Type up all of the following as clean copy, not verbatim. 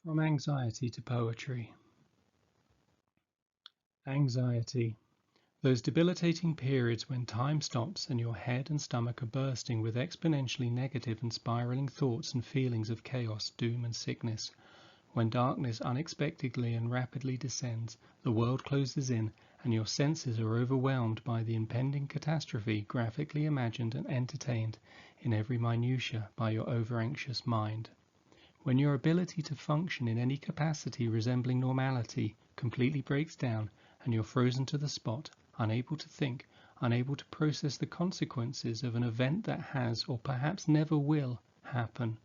From anxiety to poetry. Anxiety. Those debilitating periods when time stops and your head and stomach are bursting with exponentially negative and spiraling thoughts and feelings of chaos, doom and sickness. When darkness unexpectedly and rapidly descends, the world closes in, and your senses are overwhelmed by the impending catastrophe graphically imagined and entertained in every minutiae by your over-anxious mind. When your ability to function in any capacity resembling normality completely breaks down and you're frozen to the spot, unable to think, unable to process the consequences of an event that has or perhaps never will happen.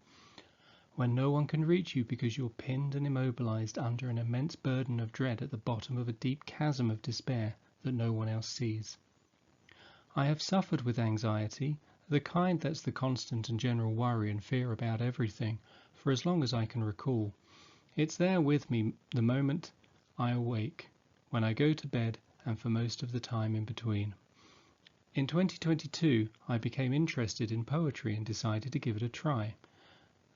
When no one can reach you because you're pinned and immobilized under an immense burden of dread at the bottom of a deep chasm of despair that no one else sees. I have suffered with anxiety, the kind that's the constant and general worry and fear about everything, for as long as I can recall. It's there with me the moment I awake, when I go to bed, and for most of the time in between. In 2022, I became interested in poetry and decided to give it a try.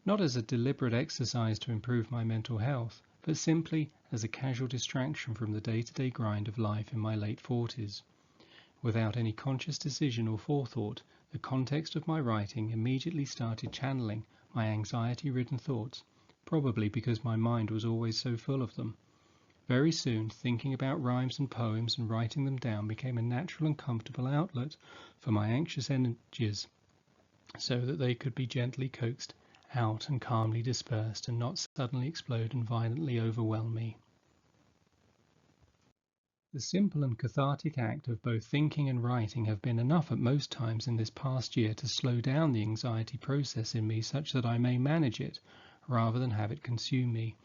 Not as a deliberate exercise to improve my mental health, but simply as a casual distraction from the day-to-day grind of life in my late 40s. Without any conscious decision or forethought, the context of my writing immediately started channeling my anxiety-ridden thoughts, probably because my mind was always so full of them. Very soon, thinking about rhymes and poems and writing them down became a natural and comfortable outlet for my anxious energies, so that they could be gently coaxed out and calmly dispersed and not suddenly explode and violently overwhelm me. The simple and cathartic act of both thinking and writing have been enough at most times in this past year to slow down the anxiety process in me such that I may manage it, rather than have it consume me.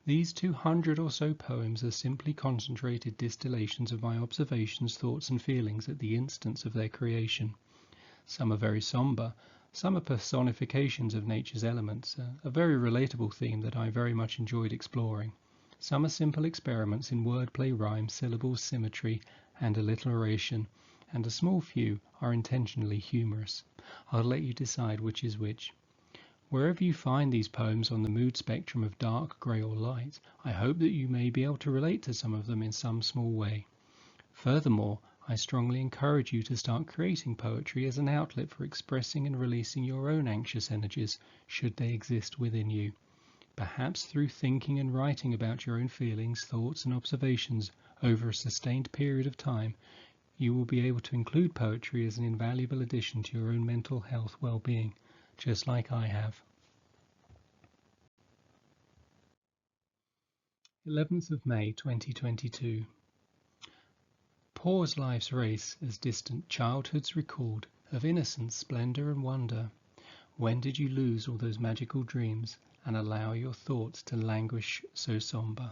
These 200 or so poems are simply concentrated distillations of my observations, thoughts and feelings at the instance of their creation. Some are very sombre, some are personifications of nature's elements, a very relatable theme that I very much enjoyed exploring. Some are simple experiments in wordplay, rhyme, syllables, symmetry, and alliteration, and a small few are intentionally humorous. I'll let you decide which is which. Wherever you find these poems on the mood spectrum of dark, grey or light, I hope that you may be able to relate to some of them in some small way. Furthermore, I strongly encourage you to start creating poetry as an outlet for expressing and releasing your own anxious energies, should they exist within you. Perhaps through thinking and writing about your own feelings, thoughts and observations over a sustained period of time, you will be able to include poetry as an invaluable addition to your own mental health well-being, just like I have. 11th of May 2022. Pause life's race as distant childhoods recalled of innocence, splendour and wonder. When did you lose all those magical dreams and allow your thoughts to languish so sombre?